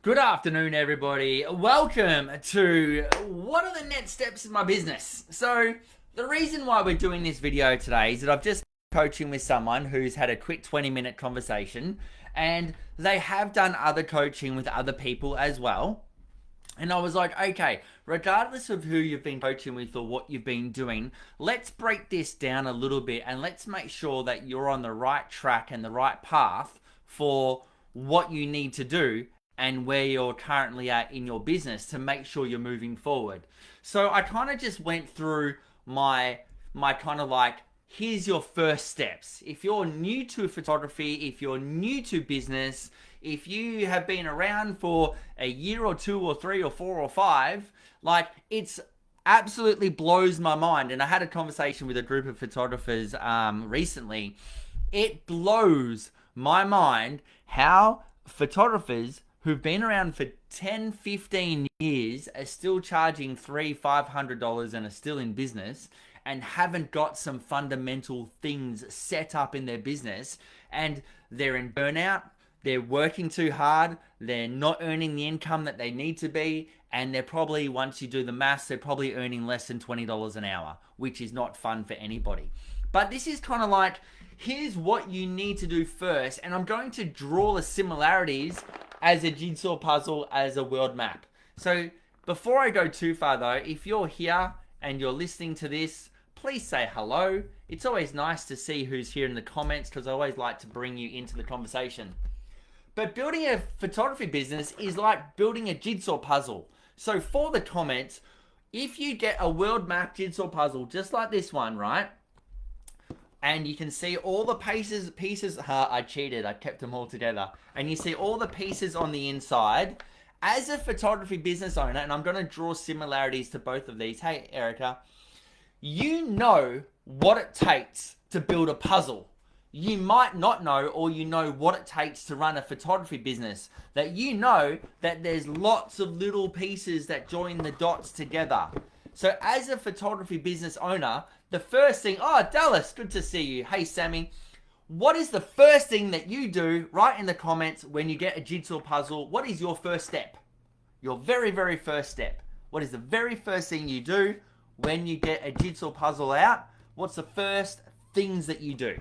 Good afternoon, everybody. Welcome to what are the next steps in my business. So the reason why we're doing this video today is that I've just been coaching with someone who's had a quick 20-minute conversation, and they have done other coaching with other people as well. And I was like, okay, regardless of who you've been coaching with or what you've been doing, let's break this down a little bit and let's make sure that you're on the right track and the right path for what you need to do and where you're currently at in your business to make sure you're moving forward. So I kind of just went through my kind of like, here's your first steps. If you're new to photography, if you're new to business, if you have been around for a year or two or three or four or five, like, it's absolutely blows my mind. And I had a conversation with a group of photographers recently. It blows my mind how photographers who've been around for 10, 15 years are still charging $300-$500 and are still in business and haven't got some fundamental things set up in their business, and they're in burnout, they're working too hard, they're not earning the income that they need to be, and they're probably, once you do the maths, they're probably earning less than $20 an hour, which is not fun for anybody. But this is kind of like, here's what you need to do first, and I'm going to draw the similarities as a jigsaw puzzle, as a world map. So before I go too far though, if you're here and you're listening to this, please say hello. It's always nice to see who's here in the comments because I always like to bring you into the conversation. But building a photography business is like building a jigsaw puzzle. So for the comments, if you get a world map jigsaw puzzle just like this one, right? And you can see all the pieces, I cheated, I kept them all together. And you see all the pieces on the inside. As a photography business owner, and I'm gonna draw similarities to both of these. Hey, Erica, you know what it takes to build a puzzle. You might not know, or you know what it takes to run a photography business. That you know that there's lots of little pieces that join the dots together. So as a photography business owner, the first thing, oh, Dallas, good to see you. Hey, Sammy, what is the first thing that you do? Write in the comments when you get a jigsaw puzzle. What is your first step? Your very, very first step. What is the very first thing you do when you get a jigsaw puzzle out? What's the first things that you do?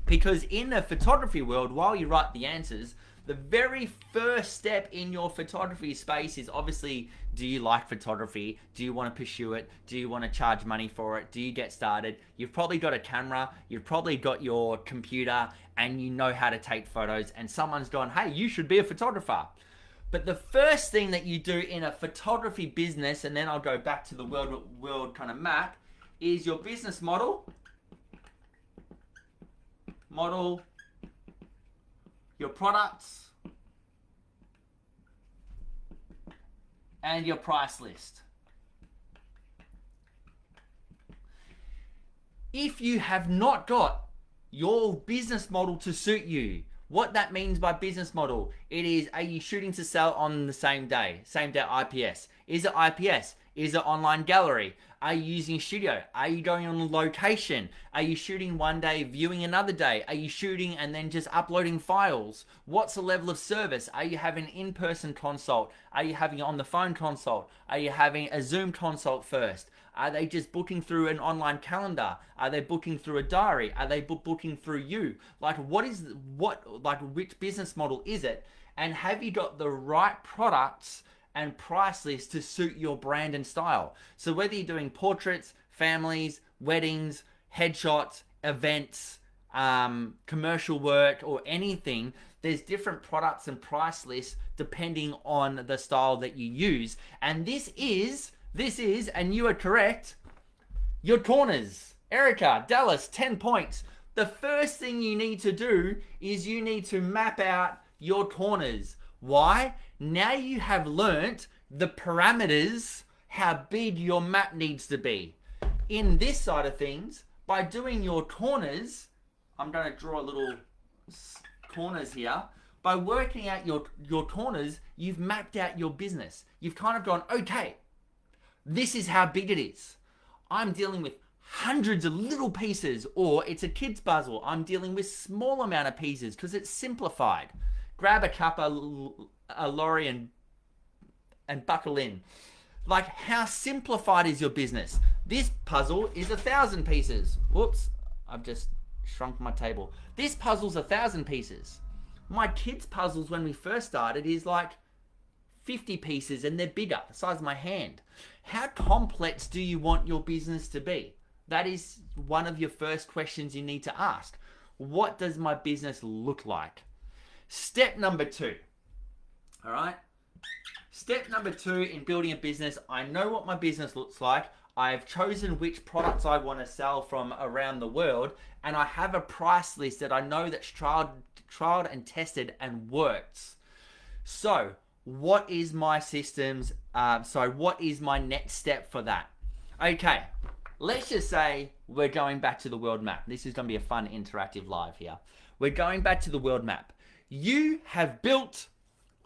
Because in the photography world, while you write the answers, the very first step in your photography space is obviously, do you like photography? Do you want to pursue it? Do you want to charge money for it? Do you get started? You've probably got a camera, you've probably got your computer, and you know how to take photos, and someone's gone, hey, you should be a photographer. But the first thing that you do in a photography business, and then I'll go back to the world kind of map, is your business model, your products, and your price list. If you have not got your business model to suit you, what that means by business model, it is, are you shooting to sell on the same day IPS? Is it IPS? Is it online gallery? Are you using studio? Are you going on location? Are you shooting one day, viewing another day? Are you shooting and then just uploading files? What's the level of service? Are you having an in-person consult? Are you having on the phone consult? Are you having a Zoom consult first? Are they just booking through an online calendar? Are they booking through a diary? Are they booking through you? Like, which business model is it? And have you got the right products and price list to suit your brand and style? So whether you're doing portraits, families, weddings, headshots, events, commercial work, or anything, there's different products and price lists depending on the style that you use. And this is, and you are correct, your corners. Erica, Dallas, 10 points. The first thing you need to do is you need to map out your corners. Why? Now you have learnt the parameters, how big your map needs to be. In this side of things, by doing your corners, I'm going to draw a little corners here. By working out your corners, you've mapped out your business. You've kind of gone, okay, this is how big it is. I'm dealing with hundreds of little pieces, or it's a kid's puzzle. I'm dealing with small amount of pieces because it's simplified. grab a cuppa, a lorry, and buckle in. Like, how simplified is your business? This puzzle is 1,000 pieces. Whoops, I've just shrunk my table. This puzzle's 1,000 pieces. My kids' puzzles when we first started is like 50 pieces, and they're bigger, the size of my hand. How complex do you want your business to be? That is one of your first questions you need to ask. What does my business look like? Step number 2. All right? Step number 2 in building a business, I know what my business looks like. I've chosen which products I want to sell from around the world, and I have a price list that I know that's trialed and tested and works. So, what is my systems? What is my next step for that? Okay, let's just say we're going back to the world map. This is going to be a fun interactive live here. We're going back to the world map. You have built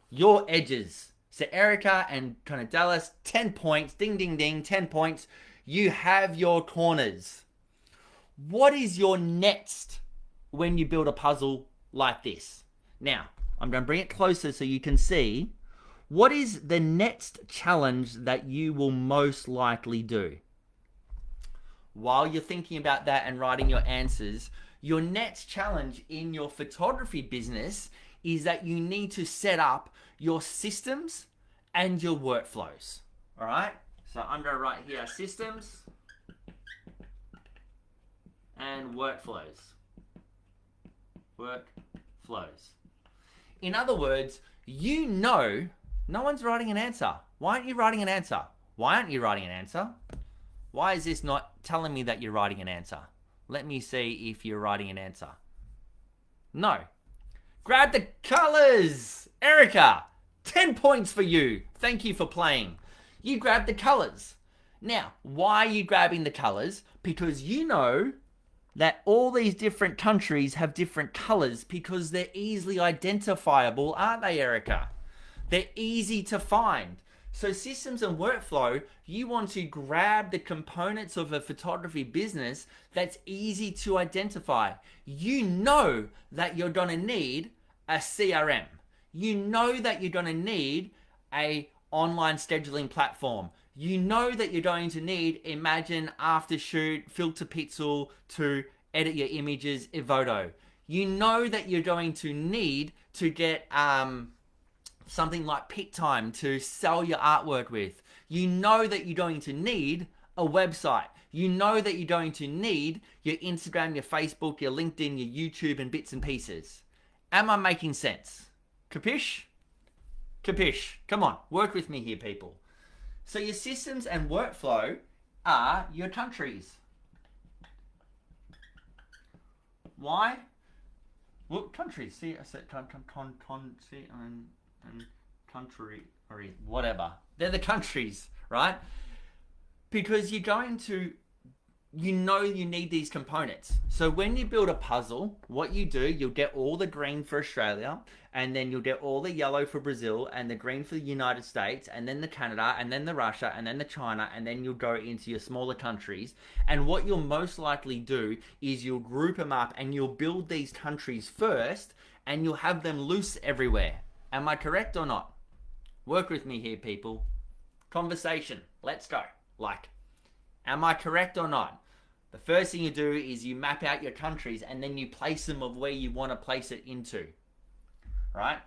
your edges. So Erica and kind of Dallas, 10 points, ding, ding, ding, 10 points. You have your corners. What is your next when you build a puzzle like this? Now, I'm going to bring it closer so you can see. What is the next challenge that you will most likely do? While you're thinking about that and writing your answers, your next challenge in your photography business is that you need to set up your systems and your workflows. All right? So I'm going to write here systems and workflows. Workflows. In other words, you know, no one's writing an answer. Why aren't you writing an answer? Why aren't you writing an answer? Why is this not telling me that you're writing an answer? Let me see if you're writing an answer. No. Grab the colors. Erica, 10 points for you. Thank you for playing. You grab the colors. Now, why are you grabbing the colors? Because you know that all these different countries have different colors because they're easily identifiable, aren't they, Erica? They're easy to find. So systems and workflow, you want to grab the components of a photography business that's easy to identify. You know that you're going to need a CRM. You know that you're going to need a online scheduling platform. You know that you're going to need Imagen, Aftershoot, Filter Pixel to edit your images, Evoto. You know that you're going to need to get something like PicTime to sell your artwork with. You know that you're going to need a website. You know that you're going to need your Instagram, your Facebook, your LinkedIn, your YouTube, and bits and pieces. Am I making sense? Capish? Capish. Come on, work with me here, people. So your systems and workflow are your countries. Why? Well, countries. See, I said country, or whatever. They're the countries, right? Because you're going to, you know you need these components. So when you build a puzzle, what you do, you'll get all the green for Australia, and then you'll get all the yellow for Brazil, and the green for the United States, and then the Canada, and then the Russia, and then the China, and then you'll go into your smaller countries. And what you'll most likely do is you'll group them up, and you'll build these countries first, and you'll have them loose everywhere. Am I correct or not? Work with me here, people. Conversation. Let's go. Like, am I correct or not? The first thing you do is you map out your countries and then you place them of where you want to place it into. Right?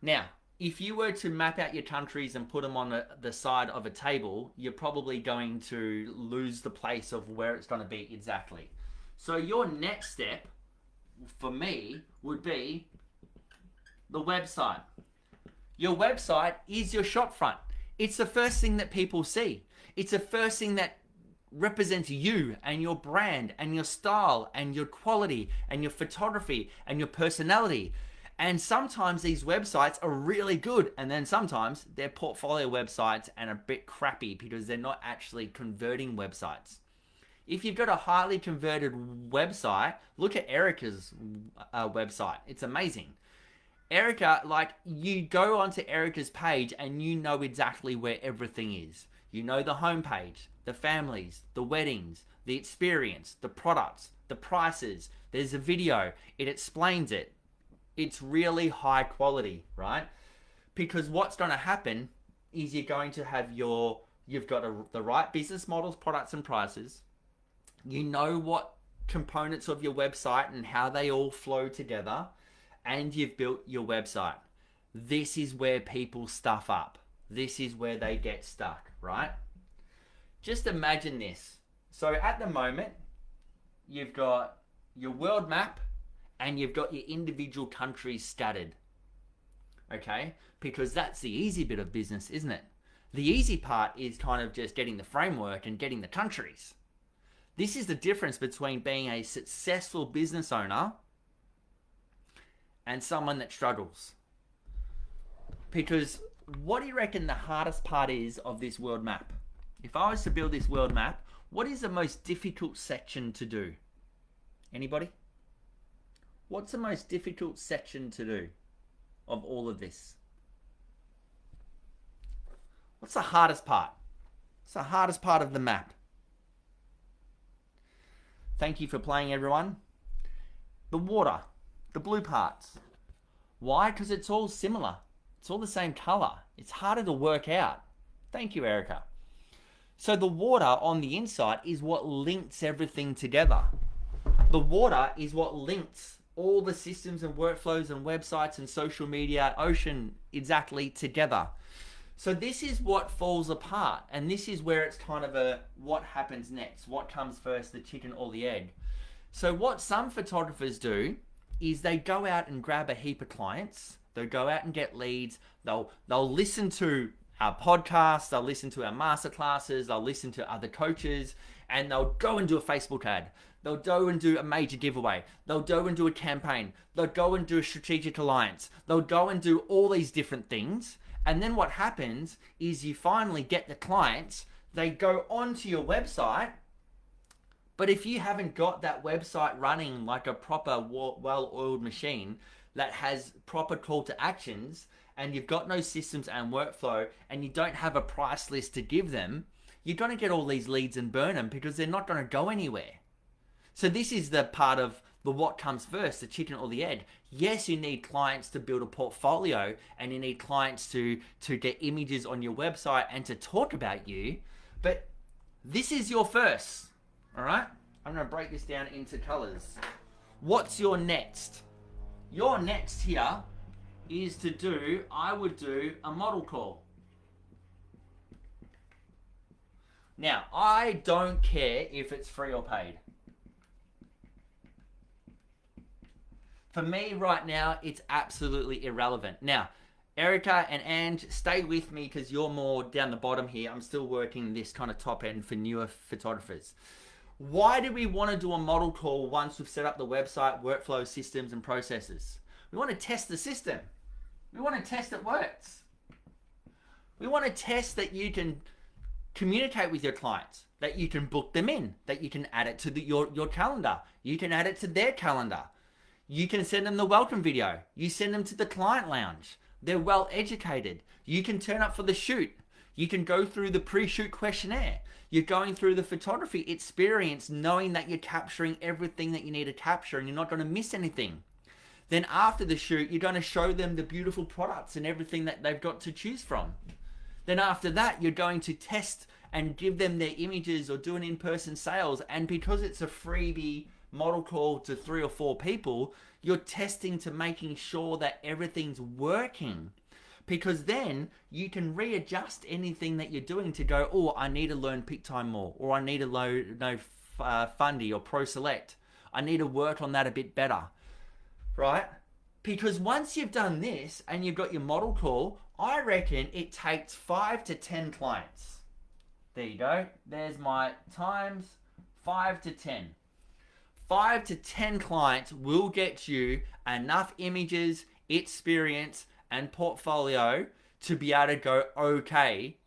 Now, if you were to map out your countries and put them on the side of a table, you're probably going to lose the place of where it's going to be exactly. So your next step, for me, would be the website. Your website is your shopfront. It's the first thing that people see. It's the first thing that represents you and your brand and your style and your quality and your photography and your personality. And sometimes these websites are really good, and then sometimes they're portfolio websites and a bit crappy because they're not actually converting websites. If you've got a highly converted website, look at Erica's website. It's amazing. Erica, like, you go onto Erica's page and you know exactly where everything is. You know the homepage, the families, the weddings, the experience, the products, the prices. There's a video. It explains it. It's really high quality, right? Because what's going to happen is you're going to have you've got the right business models, products, and prices. You know what components of your website and how they all flow together, and you've built your website. This is where people stuff up. This is where they get stuck, right? Just imagine this. So at the moment, you've got your world map and you've got your individual countries scattered. Okay? Because that's the easy bit of business, isn't it? The easy part is kind of just getting the framework and getting the countries. This is the difference between being a successful business owner and someone that struggles. Because what do you reckon the hardest part is of this world map? If I was to build this world map, what is the most difficult section to do? Anybody? What's the most difficult section to do of all of this? What's the hardest part? What's the hardest part of the map? Thank you for playing, everyone. The water, the blue parts. Why? Because it's all similar. It's all the same color. It's harder to work out. Thank you, Erica. So the water on the inside is what links everything together. The water is what links all the systems and workflows and websites and social media ocean exactly together. So this is what falls apart, and this is where it's kind of a what happens next, what comes first, the chicken or the egg. So what some photographers do is they go out and grab a heap of clients, they'll go out and get leads, they'll listen to our podcasts, they'll listen to our masterclasses, they'll listen to other coaches, and they'll go and do a Facebook ad. They'll go and do a major giveaway. They'll go and do a campaign. They'll go and do a strategic alliance. They'll go and do all these different things. And then what happens is you finally get the clients, they go onto your website, but if you haven't got that website running like a proper well-oiled machine that has proper call to actions, and you've got no systems and workflow, and you don't have a price list to give them, you're going to get all these leads and burn them because they're not going to go anywhere. So this is the part of the what comes first, the chicken or the egg. Yes, you need clients to build a portfolio, and you need clients to get images on your website and to talk about you, but this is your first, all right? I'm going to break this down into colors. What's your next? Your next here is to do, I would do a model call. Now, I don't care if it's free or paid. For me right now, it's absolutely irrelevant. Now, Erica and Ange, stay with me because you're more down the bottom here. I'm still working this kind of top end for newer photographers. Why do we want to do a model call once we've set up the website, workflow, systems, and processes? We want to test the system. We want to test it works. We want to test that you can communicate with your clients, that you can book them in, that you can add it to your calendar. You can add it to their calendar. You can send them the welcome video. You send them to the client lounge. They're well educated. You can turn up for the shoot. You can go through the pre-shoot questionnaire. You're going through the photography experience knowing that you're capturing everything that you need to capture and you're not going to miss anything. Then after the shoot, you're going to show them the beautiful products and everything that they've got to choose from. Then after that, you're going to test and give them their images or do an in-person sales. And because it's a freebie model call to 3 or 4 people, you're testing to making sure that everything's working, because then you can readjust anything that you're doing to go, oh, I need to learn PickTime more, or I need to know Fundy or ProSelect. I need to work on that a bit better, right? Because once you've done this and you've got your model call, I reckon it takes 5 to 10 clients. There you go. There's my times 5 to 10. 5 to 10 clients will get you enough images, experience, and portfolio to be able to go, okay,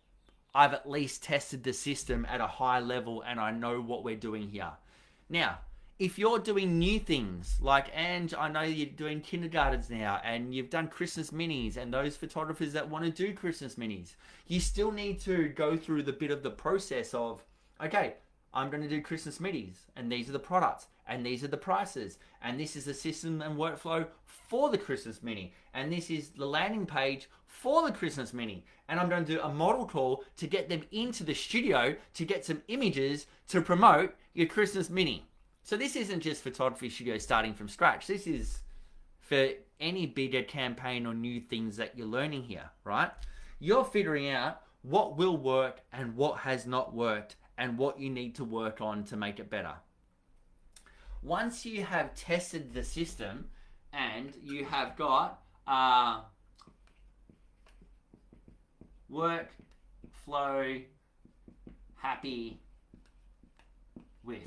I've at least tested the system at a high level and I know what we're doing here. Now, if you're doing new things, like, and I know you're doing kindergartens now and you've done Christmas minis, and those photographers that want to do Christmas minis, you still need to go through the bit of the process of, okay, I'm going to do Christmas middies, and these are the products, and these are the prices, and this is the system and workflow for the Christmas mini, and this is the landing page for the Christmas mini, and I'm going to do a model call to get them into the studio to get some images to promote your Christmas mini. So this isn't just photography studio starting from scratch. This is for any bigger campaign or new things that you're learning here, right? You're figuring out what will work and what has not worked and what you need to work on to make it better. Once you have tested the system and you have got workflow happy with.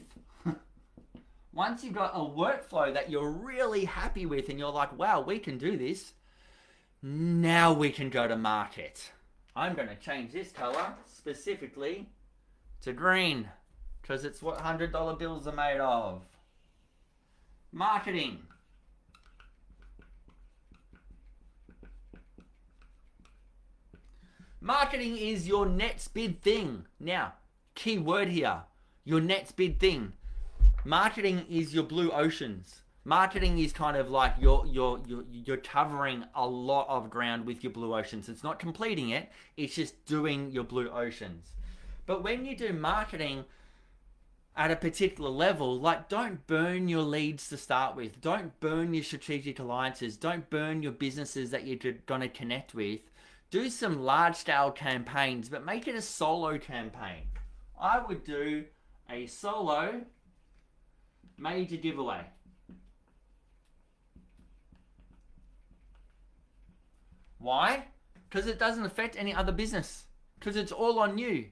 Once you've got a workflow that you're really happy with and you're like, wow, we can do this, now we can go to market. I'm going to change this color specifically to green because it's what $100 bills are made of. Marketing. Marketing is your next big thing. Now, key word here, your next big thing. Marketing is your blue oceans. Marketing is kind of like you're covering a lot of ground with your blue oceans. It's not completing it, it's just doing your blue oceans. But when you do marketing at a particular level, like, don't burn your leads to start with. Don't burn your strategic alliances. Don't burn your businesses that you're going to connect with. Do some large scale campaigns, but make it a solo campaign. I would do a solo major giveaway. Why? Because it doesn't affect any other business. Because it's all on you.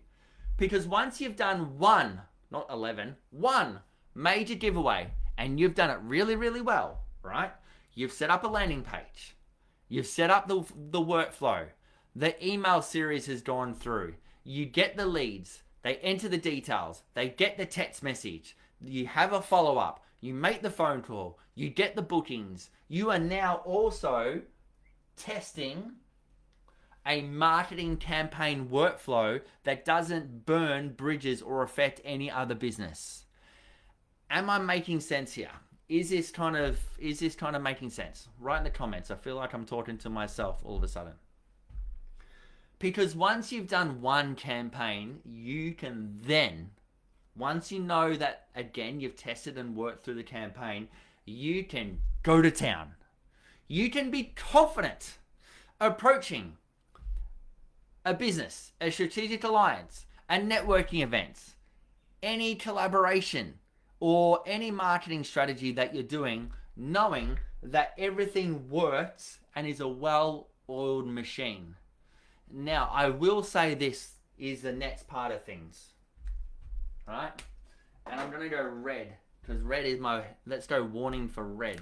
Because once you've done one, not 11, one major giveaway, and you've done it really, really well, right? You've set up a landing page. You've set up the workflow. The email series has gone through. You get the leads. They enter the details. They get the text message. You have a follow-up. You make the phone call. You get the bookings. You are now also testing a marketing campaign workflow that doesn't burn bridges or affect any other business. Am I making sense here? Is this kind of making sense? Write in the comments. I feel like I'm talking to myself all of a sudden. Because once you've done one campaign, you can then, once you know that, again, you've tested and worked through the campaign, you can go to town. You can be confident approaching a business, a strategic alliance, a networking events, any collaboration, or any marketing strategy that you're doing, knowing that everything works and is a well-oiled machine. Now, I will say this is the next part of things. Right? And I'm going to go red, because red is my, let's go warning for red.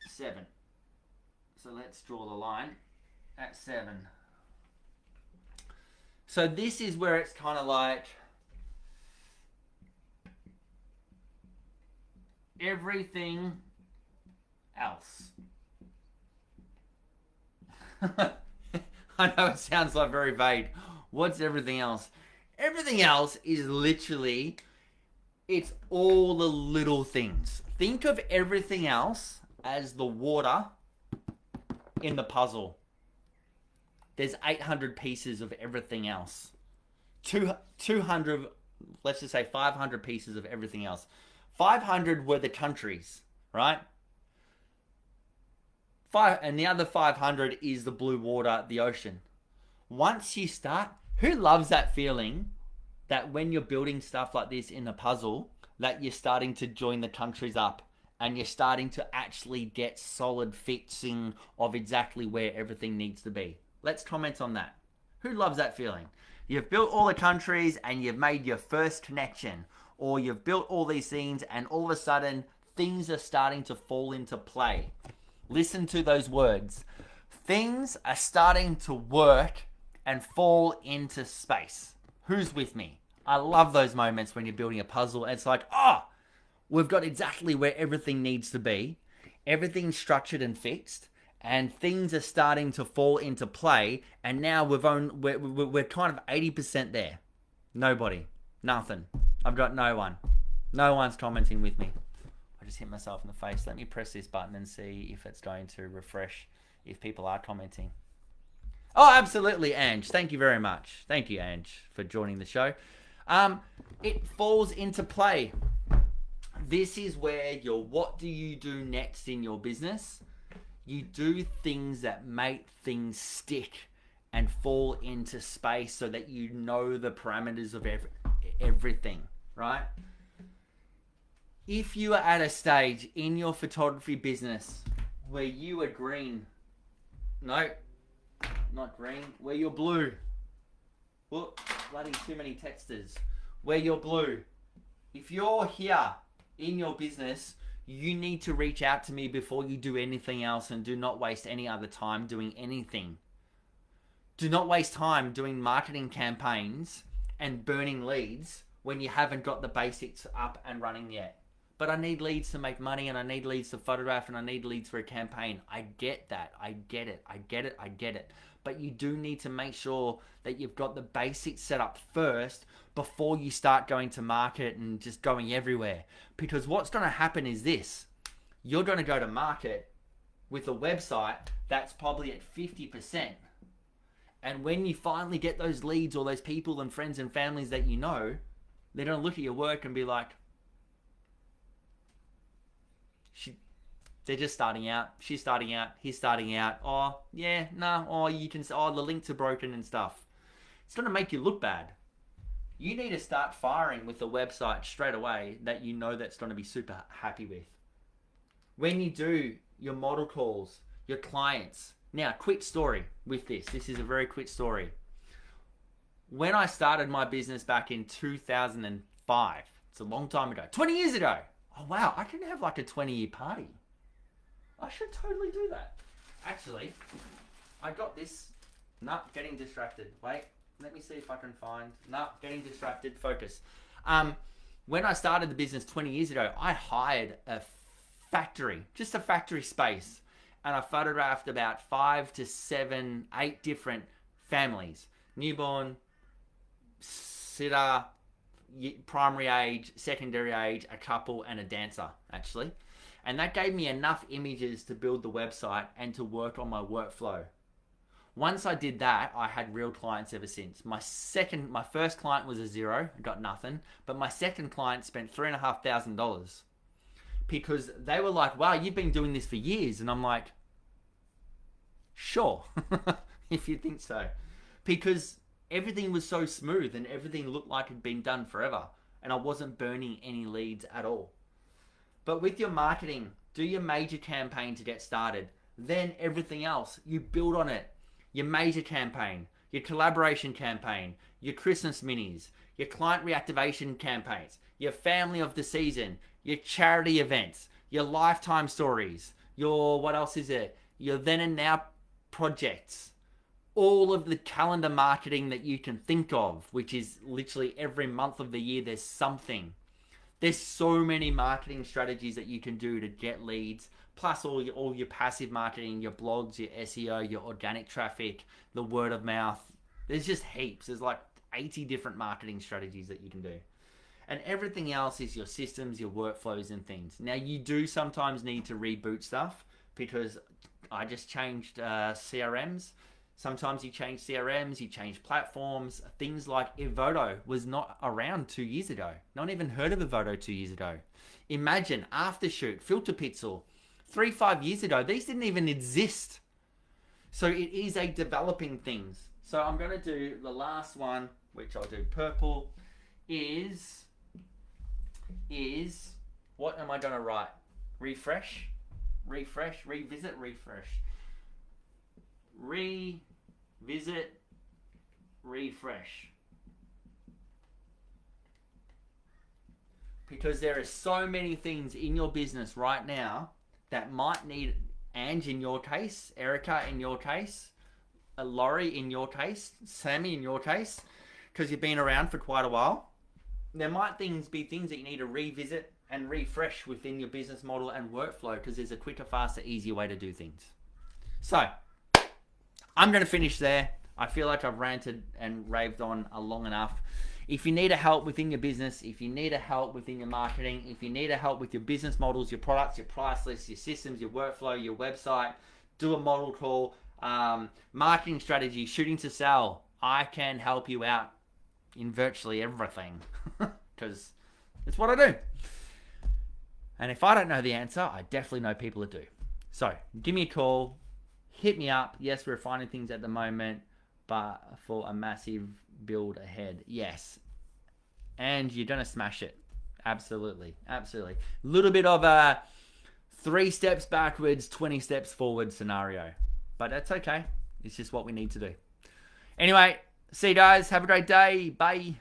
7. So let's draw the line at 7. So this is where it's kind of like everything else. I know it sounds like very vague. What's everything else? Everything else is literally, it's all the little things. Think of everything else as the water in the puzzle. There's 800 pieces of everything else. 200, let's just say 500 pieces of everything else. 500 were the countries, right? And the other 500 is the blue water, the ocean. Once you start, who loves that feeling that when you're building stuff like this in a puzzle, that you're starting to join the countries up and you're starting to actually get solid fixing of exactly where everything needs to be? Let's comment on that. Who loves that feeling? You've built all the countries and you've made your first connection, or you've built all these things and all of a sudden things are starting to fall into play. Listen to those words. Things are starting to work and fall into space. Who's with me? I love those moments when you're building a puzzle and it's like, oh, we've got exactly where everything needs to be. Everything's structured and fixed. and things are starting to fall into play. And now we're kind of 80% there. Nobody, nothing. I've got no one. No one's commenting with me. I just hit myself in the face. Let me press this button and see if it's going to refresh if people are commenting. Oh, absolutely, Ange. Thank you very much. Thank you, Ange, for joining the show. It falls into play. This is where what do you do next in your business? You do things that make things stick and fall into space so that you know the parameters of everything, right? If you are at a stage in your photography business where you are green, no, not green, where you're blue. Whoop, bloody too many texters. Where you're blue. If you're here in your business, you need to reach out to me before you do anything else, and do not waste any other time doing anything. Do not waste time doing marketing campaigns and burning leads when you haven't got the basics up and running yet. But I need leads to make money, and I need leads to photograph, and I need leads for a campaign. I get that. I get it. But you do need to make sure that you've got the basics set up first before you start going to market and just going everywhere. Because what's going to happen is this. You're going to go to market with a website that's probably at 50%. And when you finally get those leads or those people and friends and families that you know, they're going to look at your work and be like, they're just starting out. She's starting out. He's starting out. Oh, yeah, no. Oh, you can say, oh, the links are broken and stuff. It's going to make you look bad. You need to start firing with a website straight away that you know that's going to be super happy with. When you do your model calls, your clients. Now, quick story with this. This is a very quick story. When I started my business back in 2005, it's a long time ago, 20 years ago. Oh, wow, I can have like a 20-year party. I should totally do that. Actually, I got this. Nah, getting distracted. Wait, let me see if I can find. Nah, getting distracted. Focus. When I started the business 20 years ago, I hired a factory, just a factory space. And I photographed about 5 to 7, 8 different families. Newborn, sitter, primary age, secondary age, a couple, and a dancer, actually. And that gave me enough images to build the website and to work on my workflow. Once I did that, I had real clients ever since. My first client was a zero, I got nothing. But my second client spent $3,500 because they were like, wow, you've been doing this for years. And I'm like, sure, if you think so. Because everything was so smooth and everything looked like it had been done forever. And I wasn't burning any leads at all. But with your marketing, do your major campaign to get started. Then everything else, you build on it. Your major campaign, your collaboration campaign, your Christmas minis, your client reactivation campaigns, your family of the season, your charity events, your lifetime stories, your, what else is it? Your then and now projects. All of the calendar marketing that you can think of, which is literally every month of the year, there's something. There's so many marketing strategies that you can do to get leads, plus all your passive marketing, your blogs, your SEO, your organic traffic, the word of mouth. There's just heaps. There's like 80 different marketing strategies that you can do. And everything else is your systems, your workflows and things. Now, you do sometimes need to reboot stuff because I just changed CRMs. Sometimes you change CRMs, you change platforms. Things like Evoto was not around 2 years ago. No one even heard of Evoto 2 years ago. Imagine Aftershoot, Filter Pixel. 3-5 years ago, these didn't even exist. So it is a developing thing. So I'm going to do the last one, which I'll do purple, is what am I going to write? Refresh, revisit, refresh. Revisit, refresh. Because there are so many things in your business right now that might need, Ange in your case, Erica in your case, Laurie in your case, Sammy in your case, because you've been around for quite a while. There might be things that you need to revisit and refresh within your business model and workflow because there's a quicker, faster, easier way to do things. So, I'm going to finish there. I feel like I've ranted and raved on long enough. If you need a help within your business, if you need a help within your marketing, if you need a help with your business models, your products, your price lists, your systems, your workflow, your website, do a model call, marketing strategy, shooting to sell, I can help you out in virtually everything because it's what I do. And if I don't know the answer, I definitely know people that do. So give me a call, hit me up. Yes, we're finding things at the moment, but for a massive build ahead, yes. And you're going to smash it. Absolutely. Absolutely. A little bit of a 3 steps backwards, 20 steps forward scenario. But that's okay. It's just what we need to do. Anyway, see you guys. Have a great day. Bye.